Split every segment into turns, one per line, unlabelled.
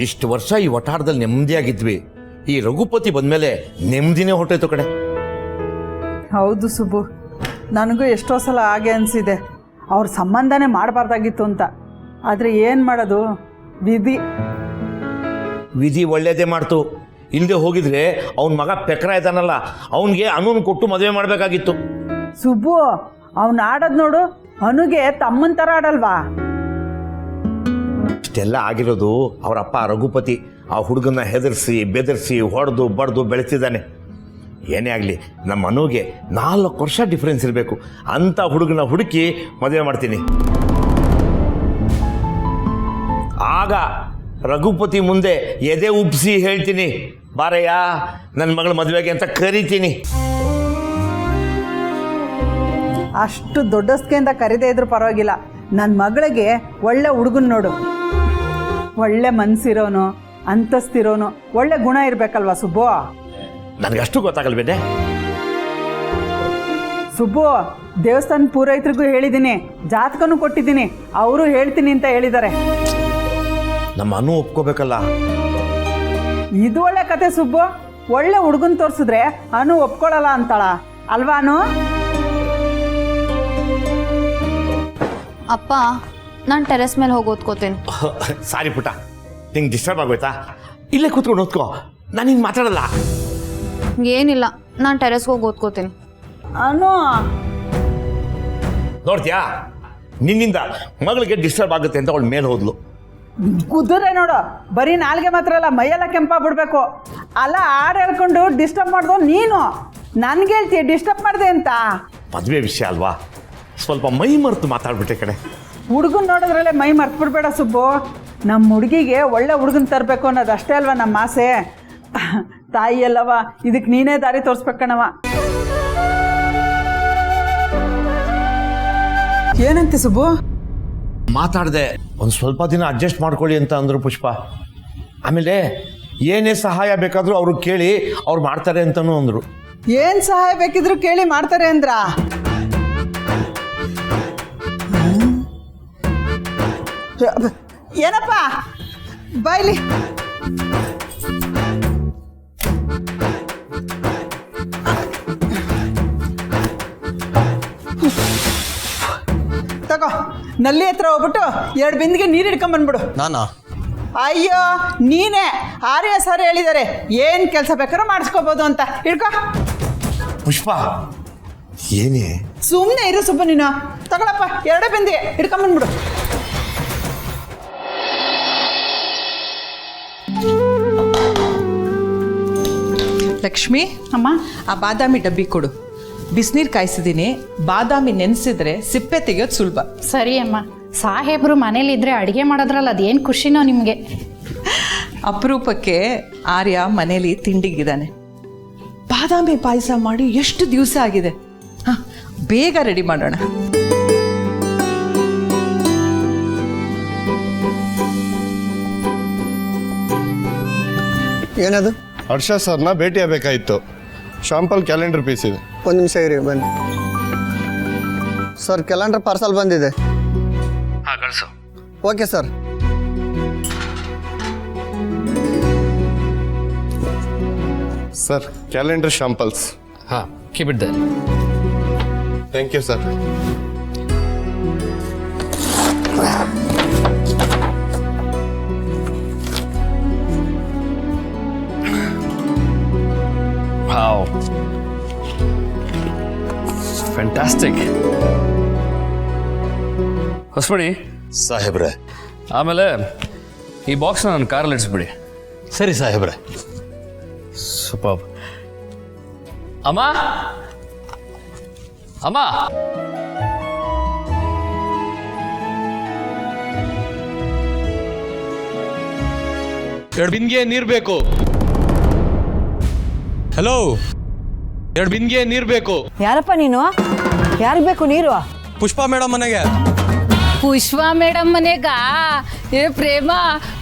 ಇಷ್ಟು ವರ್ಷ ಈ ವಠಾರದಲ್ಲಿ ನೆಮ್ಮದಿಯಾಗಿದ್ವಿ. ಈ ರಘುಪತಿ ಬಂದ್ಮೇಲೆ ನೆಮ್ಮದಿನೇ ಹೊಟ್ಟೈತು ಕಡೆ.
ಹೌದು ಸುಬ್ಬು, ನನಗೂ ಎಷ್ಟೋ ಸಲ ಹಾಗೆ ಅನಿಸಿದೆ, ಅವ್ರ ಸಂಬಂಧನೇ ಮಾಡಬಾರ್ದಾಗಿತ್ತು ಅಂತ. ಆದರೆ ಏನು ಮಾಡೋದು,
ವಿಧಿ ಒಳ್ಳೇದೇ ಮಾಡ್ತು. ಇಲ್ಲದೆ ಹೋಗಿದ್ರೆ ಅವನ ಮಗ ಪೆಕ್ರ ಇದ್ದಾನಲ್ಲ, ಅವನಿಗೆ ಅನುನ್ ಕೊಟ್ಟು ಮದುವೆ ಮಾಡಬೇಕಾಗಿತ್ತು.
ಸುಬ್ಬು, ಅವ್ನು ಆಡೋದು ನೋಡು, ಅನುಗೆ ತಮ್ಮನ ಥರ ಆಡಲ್ವಾ?
ಇಷ್ಟೆಲ್ಲ ಆಗಿರೋದು ಅವರಪ್ಪ ರಘುಪತಿ ಆ ಹುಡುಗನ ಹೆದರ್ಸಿ ಬೆದರ್ಸಿ ಹೊಡೆದು ಬಡ್ದು ಬೆಳೆಸಿದ್ದಾನೆ. ಏನೇ ಆಗಲಿ, ನಮ್ಮ ಅನುಗೆ 4 ವರ್ಷ ಡಿಫ್ರೆನ್ಸ್ ಇರಬೇಕು. ಅಂಥ ಹುಡುಗನ ಹುಡುಕಿ ಮದುವೆ ಮಾಡ್ತೀನಿ. ಆಗ ರಘುಪತಿ ಮುಂದೆ ಎದೆ ಉಬ್ಬಿಸಿ ಹೇಳ್ತೀನಿ, ಬಾರಯ್ಯ ನನ್ನ ಮಗಳ ಮದುವೆಗೆ ಅಂತ ಕರಿತೀನಿ.
ಅಷ್ಟು ದೊಡ್ಡಸ್ಕೆಯಿಂದ ಕರೀದೇ ಇದ್ರೂ ಪರವಾಗಿಲ್ಲ, ನನ್ನ ಮಗಳಿಗೆ ಒಳ್ಳೆ ಹುಡುಗನ ನೋಡು. ಒಳ್ಳೆ ಮನಸ್ಸಿರೋನು, ಅಂತಸ್ತಿರೋನು, ಒಳ್ಳೆ ಗುಣ ಇರಬೇಕಲ್ವಾ ಸುಬ್ಬು?
ನನಗಷ್ಟು ಗೊತ್ತಾಗಲ್ವೇನೆ
ಸುಬ್ಬು. ದೇವಸ್ಥಾನ ಪೂರೈತರಿಗೂ ಹೇಳಿದ್ದೀನಿ, ಜಾತಕನೂ ಕೊಟ್ಟಿದ್ದೀನಿ, ಅವರು ಹೇಳ್ತೀನಿ ಅಂತ ಹೇಳಿದ್ದಾರೆ.
ನಮ್ಮ ಅನು ಒಪ್ಕೋಬೇಕಲ್ಲ.
ಇದು ಒಳ್ಳೆ ಕತೆ ಸುಬ್ಬು. ಒಳ್ಳೆ ಹುಡುಗನ್ ತೋರಿಸಿದ್ರೆ ಅನು ಒಪ್ಕೊಳ್ಳಲ್ಲ ಅಂತಾಳ ಅಲ್ವಾ ಅನು?
ಅಪ್ಪ, ನಾನು ಟೆರೆಸ್ ಮೇಲೆ ಹೋಗಿ ಓದ್ಕೋತೀನಿ.
ಸಾರಿ ಪುಟ್ಟ, ನಿಂಗೆ ಡಿಸ್ಟರ್ಬ್ ಆಗೋಯ್ತಾ? ಇಲ್ಲೇ ಕೂತ್ಕೊಂಡು ಓದ್ಕೋ, ನಾನು ಹಿಂಗೆ ಮಾತಾಡಲ್ಲ.
ಏನಿಲ್ಲ, ನಾನು ಟೆರೆಸ್ಗೆ ಹೋಗಿ ಓದ್ಕೋತೀನಿ.
ಅನು,
ನೋಡ್ತೀಯಾ, ನಿನ್ನಿಂದ ಮಗಳಿಗೆ ಡಿಸ್ಟರ್ಬ್ ಆಗುತ್ತೆ ಅಂತ ಅವಳು ಮೇಲೆ ಹೋದ್ಲು.
ಕುದುರೆ ನೋಡು, ಬರೀ ನಾಲ್ಗೆ ಮಾತ್ರ ಅಲ್ಲ, ಮೈಯೆಲ್ಲ ಕೆಂಪಾಗ್ಬಿಡ್ಬೇಕು. ಅಲ್ಲ, ಹಾಡು ಹೇಳ್ಕೊಂಡು ಡಿಸ್ಟರ್ಬ್ ಮಾಡ್ದೋ ನೀನು. ನನ್ಗೆ ಹೇಳ್ತೀಯ ಡಿಸ್ಟರ್ಬ್ ಮಾಡಿದೆ ಅಂತ?
ಮದುವೆ ವಿಷಯ ಅಲ್ವಾ, ಸ್ವಲ್ಪ ಮೈ ಮರೆತು ಮಾತಾಡ್ಬಿಟ್ಟೆ ಕಡೆ.
ಹುಡುಗನ್ ನೋಡಿದ್ರಲ್ಲೇ ಮೈ ಮರ್ತ್ಬಿಡ್ಬೇಡ ಸುಬ್ಬು. ನಮ್ಮ ಹುಡುಗಿಗೆ ಒಳ್ಳೆ ಹುಡುಗನ್ ತರಬೇಕು ಅನ್ನೋದು ಅಷ್ಟೇ ಅಲ್ವಾ ನಮ್ಮ ಆಸೆ. ತಾಯಿ ಅಲ್ಲವ, ಇದಕ್ಕೆ ನೀನೇ ದಾರಿ ತೋರಿಸ್ಬೇಕಣವ. ಏನಂತೆ ಸುಬ್ಬು?
ಮಾತಾಡಿದೆ, ಒಂದು ಸ್ವಲ್ಪ ದಿನ ಅಡ್ಜಸ್ಟ್ ಮಾಡ್ಕೊಳ್ಳಿ ಅಂತ ಅಂದರು ಪುಷ್ಪ. ಆಮೇಲೆ ಏನೇ ಸಹಾಯ ಬೇಕಾದರೂ ಅವರು ಕೇಳಿ ಅವ್ರು ಮಾಡ್ತಾರೆ ಅಂತಲೂ ಅಂದರು.
ಏನು ಸಹಾಯ ಬೇಕಿದ್ರು ಕೇಳಿ ಮಾಡ್ತಾರೆ ಅಂದ್ರ? ಏನಪ್ಪ ಬಾಯ್ಲಿ? ತಗೋ, ನಲ್ಲಿ ಹತ್ರ ಹೋಗ್ಬಿಟ್ಟು 2 ಬಿಂದಿಗೆ ನೀರು ಹಿಡ್ಕೊಂಬಂದ್ಬಿಡು.
ನಾನಾ?
ಅಯ್ಯೋ ನೀನೇ. ಆರ್ಯ ಸರ್ ಹೇಳಿದ್ದಾರೆ ಏನು ಕೆಲಸ ಬೇಕಾದ್ರೂ ಮಾಡಿಸ್ಕೋಬೋದು ಅಂತ. ಹಿಡ್ಕೊ.
ಪುಷ್ಪ ಏನೇ?
ಸುಮ್ಮನೆ ಇರು ಸುಬ್ಬ ನೀನು. ತಗೊಳಪ್ಪ, 2 ಬಿಂದಿಗೆ ಹಿಡ್ಕೊಂಬಂದ್ಬಿಡು.
ಲಕ್ಷ್ಮಿ,
ಅಮ್ಮ,
ಆ ಬಾದಾಮಿ ಡಬ್ಬಿ ಕೊಡು. ಬಿಸಿನೀರು ಕಾಯಿಸಿದ್ದೀನಿ. ಬಾದಾಮಿ ನೆನೆಸಿದ್ರೆ ಸಿಪ್ಪೆ ತೆಗೆಯೋದು ಸುಲಭ.
ಸರಿ ಅಮ್ಮ. ಸಾಹೇಬ್ರು ಮನೇಲಿದ್ರೆ ಅಡುಗೆ ಮಾಡೋದ್ರಲ್ಲ, ಅದೇನು ಖುಷಿನೋ ನಿಮಗೆ?
ಅಪರೂಪಕ್ಕೆ ಆರ್ಯ ಮನೇಲಿ ತಿಂಡಿಗಿದ್ದಾನೆ. ಬಾದಾಮಿ ಪಾಯಸ ಮಾಡಿ ಎಷ್ಟು ದಿವಸ ಆಗಿದೆ. ಹಾಂ, ಬೇಗ ರೆಡಿ ಮಾಡೋಣ.
ಏನದು?
ಹರ್ಷ ಸರ್ನ ಭೇಟಿ ಆಗಬೇಕಾಯಿತು. ಶಾಂಪಲ್ ಕ್ಯಾಲೆಂಡರ್ ಪೀಸ್ ಇದೆ.
ಒಂದು ನಿಮಿಷ ಇರಿ, ಬನ್ನಿ ಸರ್. ಕ್ಯಾಲೆಂಡರ್ ಪಾರ್ಸಲ್ ಬಂದಿದೆ.
ಹಾಂ, ಕಳಿಸು.
Okay sir.
Sir, calendar samples.
ಹಾಂ, keep it there.
Thank you sir.
Wow, fantastic. ಹೊಸಬಡಿ
ಸಾಹೇಬ್ರೆ,
ಆಮೇಲೆ ಈ ಬಾಕ್ಸ್ನ ನನ್ನ ಕಾರಲ್ಲಿ ಇಡಿಸ್ಬಿಡಿ.
ಸರಿ ಸಾಹೇಬ್ರೆ.
ಸೂಪರ್. ಅಮ್ಮ, ಅಮ್ಮ,
ಎರಡು ಬಿಂದಿಗೆ ನೀರು ಬೇಕು. ಹಲೋ, 2 ಬಿಂದಿಗೆ ನೀರು ಬೇಕು.
ಯಾರಪ್ಪ ನೀನು? ಯಾರಿಗೆ ಬೇಕು ನೀರು?
ಪುಷ್ಪಾ ಮೇಡಮ್ ಮನೆಗೆ.
ಪುಷ್ಪಾ ಮೇಡಮ್ ಮನೆಗ? ಏ ಪ್ರೇಮ,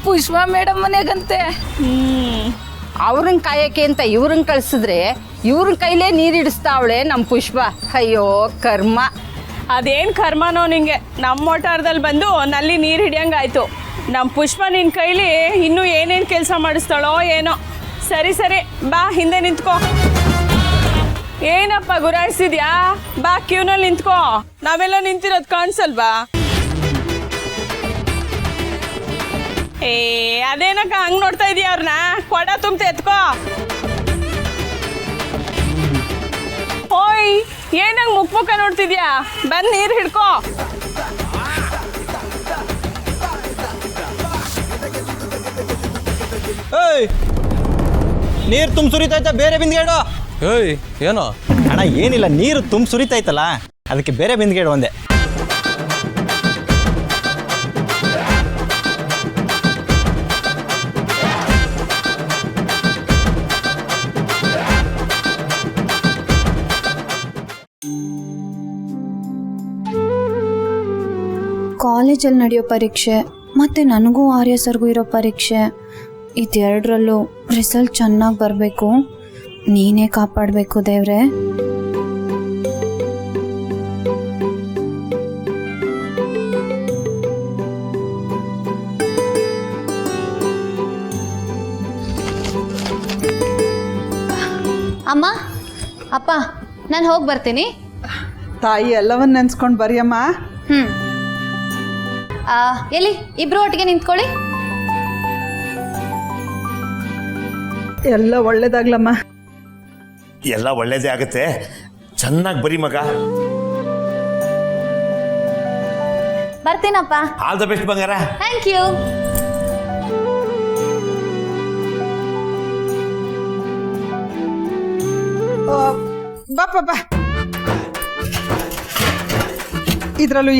ಪುಷ್ಪಾ ಮೇಡಮ್ ಮನೆಗಂತೆ.
ಅವ್ರನ್ನ ಕಾಯಕ್ಕೆ ಅಂತ ಇವ್ರನ್ನ ಕಳಿಸಿದ್ರೆ ಇವ್ರನ್ನ ಕೈಲೇ ನೀರು ಹಿಡಿಸ್ತಾವಳೆ ನಮ್ಮ ಪುಷ್ಪ. ಅಯ್ಯೋ ಕರ್ಮ.
ಅದೇನು ಕರ್ಮನೋ ನಿಂಗೆ. ನಮ್ಮ ಮೋಟಾರ್ದಲ್ಲಿ ಬಂದು ನಲ್ಲಿ ನೀರು ಹಿಡಿಯಂಗಾಯ್ತು. ನಮ್ಮ ಪುಷ್ಪ ನಿನ್ನ ಕೈಲಿ ಇನ್ನೂ ಏನೇ ಕೆಲಸ ಮಾಡಿಸ್ತಾಳೋ ಏನೋ. ಸರಿ ಸರಿ ಬಾ ಹಿಂದೆ ನಿಂತ್ಕೋ. ಏನಪ್ಪ ಗುರಾಯಿಸಿದ್ಯಾ? ಬಾ ಕ್ಯೂನಲ್ಲಿ ನಿಂತ್ಕೋ. ನಾವೆಲ್ಲ ನಿಂತಿರೋದು ಕಾಣಿಸಲ್ವಾ? ಏ ಅದೇನಕ್ಕ ಹಂಗ್ ನೋಡ್ತಾ ಇದೀಯ ಅವ್ರನ್ನ? ಕೊಡ ತುಂಬ ಎತ್ಕೋ. ಓಯ್ ಏನಂಗ್ ಮುಖ ನೋಡ್ತಿದ್ಯಾ? ಬಂದ್ ನೀರು ಹಿಡ್ಕೋ.
ಏಯ್ ನೀರು ತುಂಬ ಸುರಿತೈತೆ, ಬೇರೆ ಬಿಂದಿಗೆ ಇಡು. ಏಯ್ ಏನೋ
ಅಣ್ಣ ಏನಿಲ್ಲ, ನೀರು ತುಂಬ ಸುರಿತೈತಲ್ಲ ಅದಕ್ಕೆ ಬೇರೆ ಬಿಂದಿಗೆ ಇಡು ಒಂದೇ.
ಕಾಲೇಜಲ್ಲಿ ನಡೆಯೋ ಪರೀಕ್ಷೆ ಮತ್ತು ನನಗೂ ಆರ್ಯ ಸರ್ಗೂ ಇರೋ ಪರೀಕ್ಷೆ, ಇದೆರಡರಲ್ಲೂ ರಿಸಲ್ಟ್ ಚೆನ್ನಾಗಿ ಬರಬೇಕು. ನೀನೇ ಕಾಪಾಡಬೇಕು ದೇವ್ರೆ. ಅಮ್ಮ ಅಪ್ಪ ನಾನು ಹೋಗಿ ಬರ್ತೀನಿ.
ತಾಯಿ ಎಲ್ಲವನ್ನ ನೆನ್ಸ್ಕೊಂಡು ಬರಿಯಮ್ಮ.
ಎಲ್ಲಿ ಇಬ್ರು ಒಟ್ಟಿಗೆ ನಿಂತ್ಕೊಳ್ಳಿ.
ಎಲ್ಲ ಒಳ್ಳೇದಾಗ್ಲಮ್ಮ.
ಎಲ್ಲ ಒಳ್ಳೇದೇ ಆಗುತ್ತೆ. ಚೆನ್ನಾಗಿ ಬರಿ ಮಗ.
ಬರ್ತೀನಪ್ಪ.
ಆಲ್ ದ ಬೆಸ್ಟ್ ಬಂಗಾರ.
Thank you.
ಬಾಪ ಬಾ, ಇದ್ರಲ್ಲೂ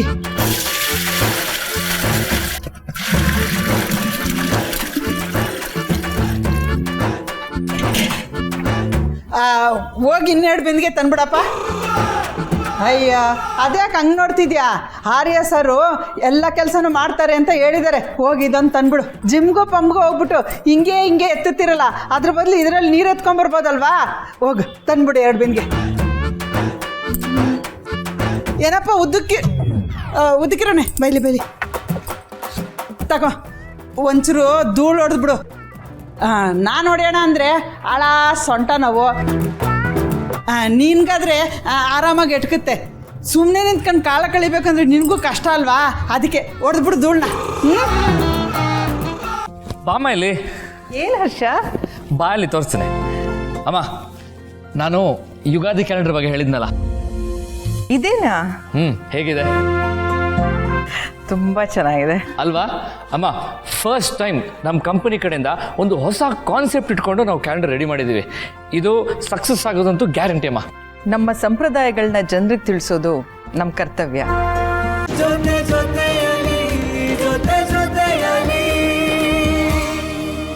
ಹೋಗಿ ಇನ್ನೆರಡು ಬಿಂದಿಗೆ ತಂದ್ಬಿಡಪ್ಪ. ಅಯ್ಯ ಅದ್ಯಾಕೆ ಹಂಗೆ ನೋಡ್ತಿದ್ಯಾ? ಆರ್ಯ ಸರು ಎಲ್ಲ ಕೆಲಸನೂ ಮಾಡ್ತಾರೆ ಅಂತ ಹೇಳಿದ್ದಾರೆ. ಹೋಗಿ ಇದೊಂದು ತಂದ್ಬಿಡು. ಜಿಮ್ಗೂ ಪಂಪ್ಗೂ ಹೋಗ್ಬಿಟ್ಟು ಹಿಂಗೆ ಎತ್ತುತ್ತಿರಲ್ಲ, ಅದ್ರ ಬದಲು ಇದರಲ್ಲಿ ನೀರು ಎತ್ಕೊಂಬರ್ಬೋದಲ್ವಾ? ಹೋಗು ತಂದ್ಬಿಡು 2 ಬಿಂದಿಗೆ. ಏನಪ್ಪ ಉದ್ದಕ್ಕಿರೋನೆ ಬೈಲಿ ತಗೋ. ಒಂಚೂರು ಧೂಳು ಹೊಡೆದ್ಬಿಡು. ನಾನು ಹೊಡೆಯೋಣ ಅಂದರೆ ಆಳ ಸೊಂಟ ನೋವು, ನಿನ್ಗಾದ್ರೆ ಆರಾಮಾಗಿ ಎಟ್ಕುತ್ತೆ. ಸುಮ್ಮನೆ ನಿಂತ್ಕೊಂಡು ಕಾಲ ಕಳಿಬೇಕಂದ್ರೆ ನಿನಗೂ ಕಷ್ಟ ಅಲ್ವಾ? ಅದಕ್ಕೆ ಹೊಡೆದ್ಬಿಡು ಧೂಳನ್ನ.
ಬಾಮ ಇಲ್ಲಿ.
ಏನು ಹರ್ಷ?
ಬಾ ಇಲ್ಲಿ ತೋರಿಸ್ತೀನಿ. ಅಮ್ಮ ನಾನು ಯುಗಾದಿ ಕ್ಯಾಲೆಂಡರ್ ಬಗ್ಗೆ ಹೇಳಿದ್ನಲ್ಲ,
ಇದೇನಾ?
ಹೇಗಿದೆ?
ತುಂಬ ಚೆನ್ನಾಗಿದೆ
ಅಲ್ವಾ ಅಮ್ಮ? ಫಸ್ಟ್ ಟೈಮ್ ನಮ್ಮ ಕಂಪನಿ ಕಡೆಯಿಂದ ಒಂದು ಹೊಸ ಕಾನ್ಸೆಪ್ಟ್ ಇಟ್ಕೊಂಡು ನಾವು ಕ್ಯಾಲೆಂಡರ್ ರೆಡಿ ಮಾಡಿದ್ದೀವಿ. ಇದು ಸಕ್ಸಸ್ ಆಗೋದಂತೂ ಗ್ಯಾರಂಟಿ ಅಮ್ಮ.
ನಮ್ಮ ಸಂಪ್ರದಾಯಗಳನ್ನ ಜನರಿಗೆ ತಿಳಿಸೋದು ನಮ್ಮ ಕರ್ತವ್ಯ.